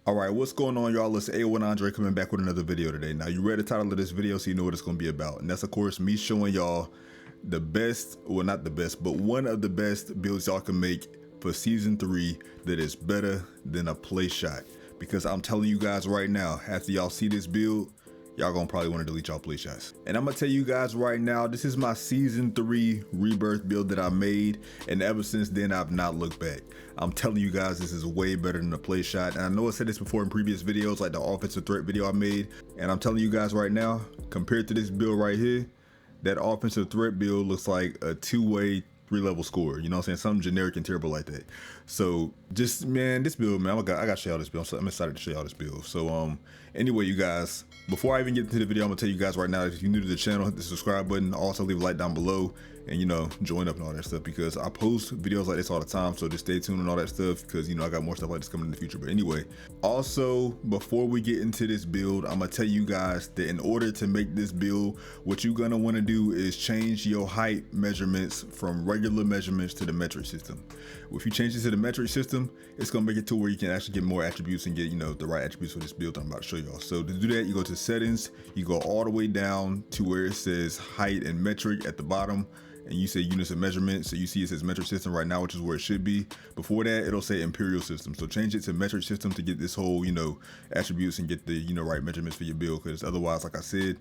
Alright, what's going on, y'all? It's A1 Andre coming back with another video today. Now, you read the title of this video, so you know what it's going to be about. And that's, of course, me showing y'all the best, well, not the best, but one of the best builds y'all can make for Season 3 that is better than a play shot. Because I'm telling you guys right now, after y'all see this build, y'all gonna probably want to delete y'all play shots. And I'm gonna tell you guys right now, this is my Season 3 rebirth build that I made, and ever since then I've not looked back. I'm telling you guys, this is way better than a play shot. And I know I said this before in previous videos, like the offensive threat video I made, and I'm telling you guys right now, compared to this build right here, that offensive threat build looks like a two-way 3-level score, you know what I'm saying? Something generic and terrible like that. So just, man, this build, man, I gotta show y'all this build. So I'm excited to show y'all this build. So anyway, you guys, before I even get into the video, I'm gonna tell you guys right now, if you're new to the channel, hit the subscribe button. Also leave a like down below, and you know, join up and all that stuff, because I post videos like this all the time. So just stay tuned and all that stuff, because you know I got more stuff like this coming in the future. But anyway, also before we get into this build, I'm gonna tell you guys that in order to make this build, what you're gonna want to do is change your height measurements from regular measurements to the metric system. If you change it to the metric system, it's gonna make it to where you can actually get more attributes and get, you know, the right attributes for this build that I'm about to show y'all. So to do that, you go to settings, you go all the way down to where it says height and metric at the bottom, and you say units of measurement. So you see it says metric system right now, which is where it should be. Before that, it'll say imperial system. So change it to metric system to get this whole, you know, attributes and get the, you know, right measurements for your build, because otherwise, like I said,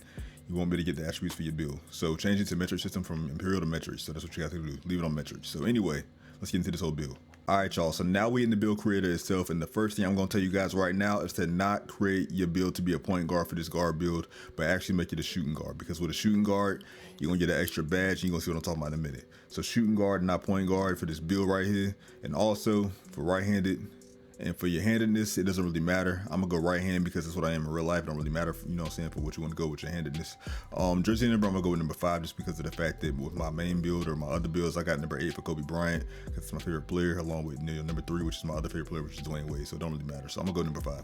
you won't be able to get the attributes for your build. So change it to metric system from imperial to metric. So that's what you got to do. Leave it on metric. So anyway, let's get into this whole build. All right, y'all, so now we in the build creator itself, and the first thing I'm going to tell you guys right now is to not create your build to be a point guard for this guard build, but actually make it a shooting guard, because with a shooting guard, you're going to get an extra badge, and you're going to see what I'm talking about in a minute. So shooting guard, not point guard for this build right here. And also for right-handed, and for your handedness, it doesn't really matter. I'm gonna go right hand because that's what I am in real life. It don't really matter, you know what I'm saying, for what you want to go with your handedness. Jersey number, I'm gonna go with number 5 just because of the fact that with my main build or my other builds, I got number 8 for Kobe Bryant because it's my favorite player, along with, you know, number 3, which is my other favorite player, which is Dwayne Wade. So it don't really matter. So I'm gonna go number 5.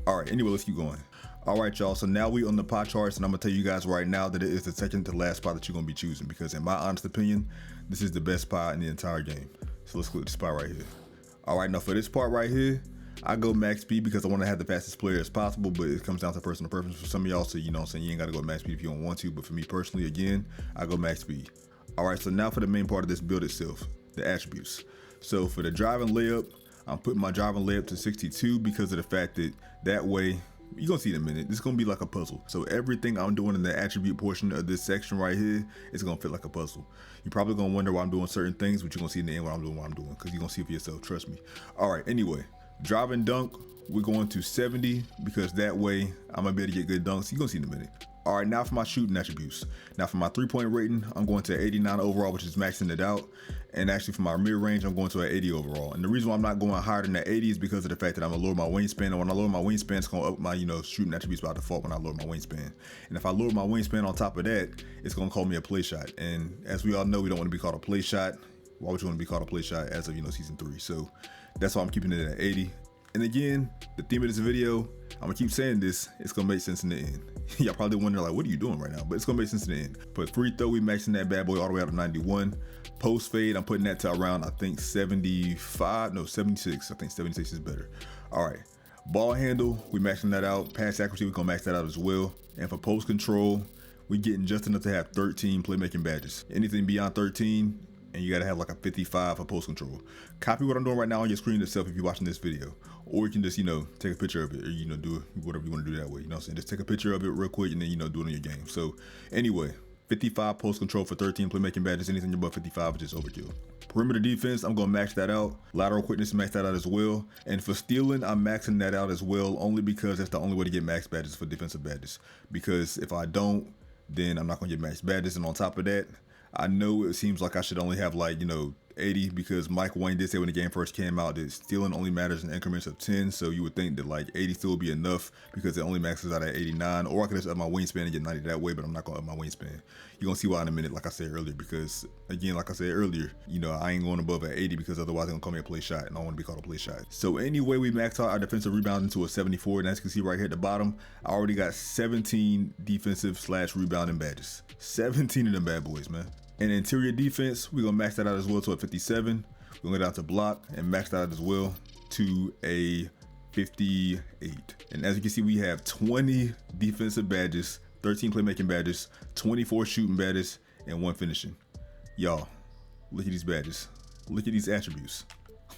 All right, anyway, let's keep going. All right, y'all, so now we on the pie charts, and I'm gonna tell you guys right now that it is the second to last spot that you're gonna be choosing, because in my honest opinion, this is the best pie in the entire game. So let's click this pie right here. All right, now for this part right here, I go max speed because I want to have the fastest player as possible, but it comes down to personal preference for some of y'all. So, you know what I'm saying, you ain't got to go max speed if you don't want to, but for me personally, again, I go max speed. All right, so now for the main part of this build itself, the attributes. So for the driving layup, I'm putting my driving layup to 62 because of the fact that way, you're gonna see in a minute, this is gonna be like a puzzle. So everything I'm doing in the attribute portion of this section right here is gonna fit like a puzzle. You're probably gonna wonder why I'm doing certain things, but you're gonna see in the end what I'm doing, because you're gonna see it for yourself, trust me. All right, anyway, drive and dunk, we're going to 70 because that way I'm gonna be able to get good dunks. You're gonna see in a minute. All right, now for my shooting attributes. Now for my 3-point rating, I'm going to 89 overall, which is maxing it out. And actually for my mid-range, I'm going to an 80 overall. And the reason why I'm not going higher than that 80 is because of the fact that I'm gonna lower my wingspan. And when I lower my wingspan, it's gonna up my, you know, shooting attributes by default when I lower my wingspan. And if I lower my wingspan on top of that, it's gonna call me a play shot. And as we all know, we don't want to be called a play shot. Why would you want to be called a play shot as of, you know, Season 3? So that's why I'm keeping it at 80. And again, the theme of this video, I'm gonna keep saying this, it's gonna make sense in the end. Y'all probably wonder like, what are you doing right now? But it's gonna make sense in the end. But free throw, we maxing that bad boy all the way out to 91. Post fade, I'm putting that to around, I think 75, no 76. I think 76 is better. All right, ball handle, we maxing that out. Pass accuracy, we're gonna max that out as well. And for post control, we getting just enough to have 13 playmaking badges. Anything beyond 13, and you gotta have like a 55 for post control. Copy what I'm doing right now on your screen itself if you're watching this video, or you can just, you know, take a picture of it, or, you know, do whatever you want to do that way. You know what I'm saying? Just take a picture of it real quick and then, you know, do it on your game. So anyway, 55 post control for 13 playmaking badges. Anything above 55 is just overkill. Perimeter defense, I'm gonna max that out. Lateral quickness, max that out as well. And for stealing, I'm maxing that out as well, only because that's the only way to get max badges for defensive badges. Because if I don't, then I'm not gonna get max badges. And on top of that, I know it seems like I should only have, like, you know, 80, because Mike Wayne did say when the game first came out that stealing only matters in increments of 10. So you would think that like 80 still would be enough because it only maxes out at 89. Or I could just up my wingspan and get 90 that way, but I'm not gonna up my wingspan. You're gonna see why in a minute, like I said earlier, because again, like I said earlier, you know, I ain't going above at 80 because otherwise they're gonna call me a play shot, and I don't want to be called a play shot. So anyway, we maxed out our defensive rebounding to a 74, and as you can see right here at the bottom, I already got 17 defensive / rebounding badges. 17 of them bad boys, man. And interior defense, we're gonna max that out as well to a 57. We're gonna go down to block and max that out as well to a 58. And as you can see, we have 20 defensive badges, 13 playmaking badges, 24 shooting badges, and 1 finishing. Y'all, look at these badges. Look at these attributes.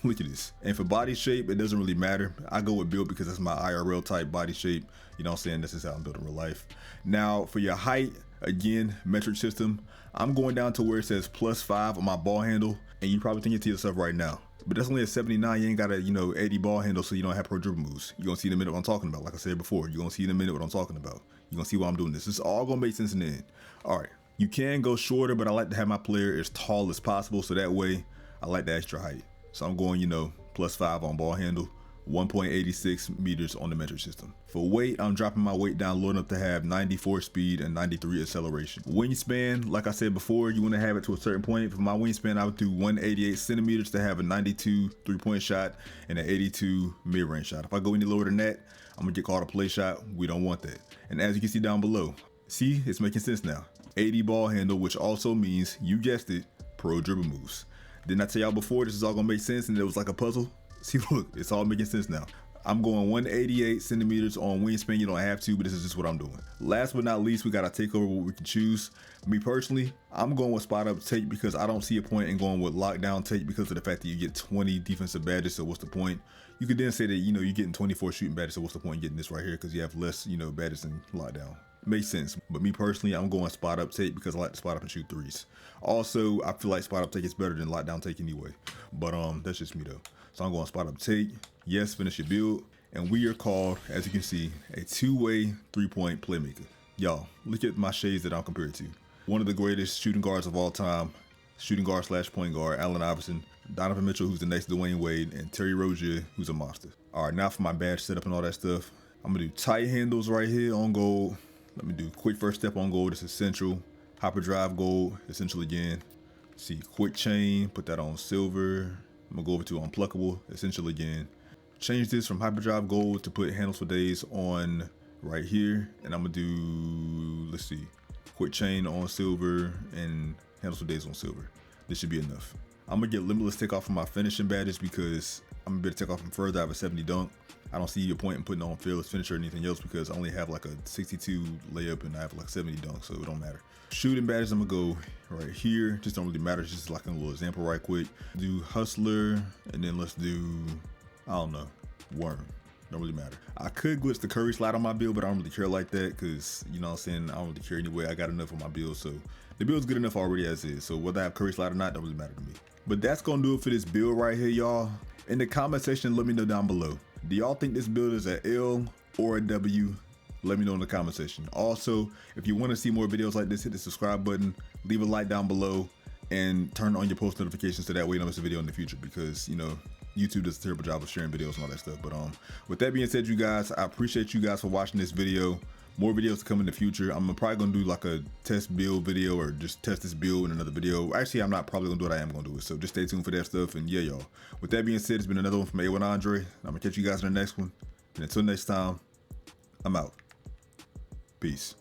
Look at this. And for body shape, it doesn't really matter. I go with build because that's my IRL type body shape. You know what I'm saying? This is how I'm built in real life. Now for your height, again, metric system, I'm going down to where it says +5 on my ball handle. And you probably thinking to yourself right now, but that's only a 79. You ain't got a 80 ball handle, so you don't have pro dribble moves. You're gonna see in a minute what I'm talking about. Like I said before, you're gonna see in a minute what I'm talking about. You're gonna see why I'm doing this. This is all gonna make sense in the end. All right, you can go shorter, but I like to have my player as tall as possible, so that way I like the extra height. So I'm going, +5 on ball handle, 1.86 meters on the metric system. For weight, I'm dropping my weight down low enough to have 94 speed and 93 acceleration. Wingspan, like I said before, you want to have it to a certain point. For my wingspan, I would do 188 centimeters to have a 92 3-point shot and an 82 mid-range shot. If I go any lower than that, I'm gonna get called a play shot. We don't want that. And as you can see down below, see, it's making sense now. 80 ball handle, which also means, you guessed it, pro dribble moves. Didn't I tell y'all before this is all gonna make sense and it was like a puzzle? See, look, it's all making sense now. I'm going 188 centimeters on wingspan. You don't have to, but this is just what I'm doing. Last but not least, we gotta take over what we can choose. Me personally, I'm going with spot up take because I don't see a point in going with lockdown take because of the fact that you get 20 defensive badges. So what's the point? You could then say that, you're getting 24 shooting badges. So what's the point in getting this right here? Because you have less, badges than lockdown. Makes sense. But me personally, I'm going spot up take because I like to spot up and shoot threes. Also, I feel like spot up take is better than lockdown take anyway. But that's just me though. So I'm going spot up take. Yes, finish your build. And we are called, as you can see, a 2-way 3-point playmaker. Y'all, look at my shades that I'm compared to. One of the greatest shooting guards of all time, shooting guard / point guard, Allen Iverson, Donovan Mitchell, who's the next Dwayne Wade, and Terry Rozier, who's a monster. All right, now for my badge setup and all that stuff. I'm gonna do tight handles right here on gold. Let me do quick first step on gold. It's essential. Hopper drive gold, essential again. See, quick chain, put that on silver. I'm gonna go over to unpluckable, essential again. Change this from hyperdrive gold to put handles for days on right here. And I'm gonna do, let's see, quick chain on silver and handles for days on silver. This should be enough. I'm gonna get limitless takeoff from my finishing badges because I'm gonna be able to take off from further. I have a 70 dunk. I don't see a point in putting on fearless finisher or anything else because I only have like a 62 layup and I have like 70 dunk, so it don't matter. Shooting badges, I'm gonna go right here. Just don't really matter. Just like a little example right quick. Do hustler and then let's do, I don't know, worm. Don't really matter. I could glitch the Curry slide on my build, but I don't really care like that because, you know what I'm saying, I don't really care anyway. I got enough on my build, so the build's good enough already as is. So whether I have Curry slide or not, don't really matter to me. But that's gonna do it for this build right here, y'all. In the comment section, let me know down below. Do y'all think this build is an L or a W? Let me know in the comment section. Also, if you want to see more videos like this, hit the subscribe button, leave a like down below, and turn on your post notifications so that way you don't miss a video in the future because, YouTube does a terrible job of sharing videos and all that stuff. But with that being said, you guys, I appreciate you guys for watching this video. More videos to come in the future. I'm probably gonna do like a test build video or just test this build in another video. Actually, I'm not probably gonna do it. I am gonna do it. So just stay tuned for that stuff. And yeah, y'all. With that being said, it's been another one from A1 Andre. I'm gonna catch you guys in the next one. And until next time, I'm out. Peace.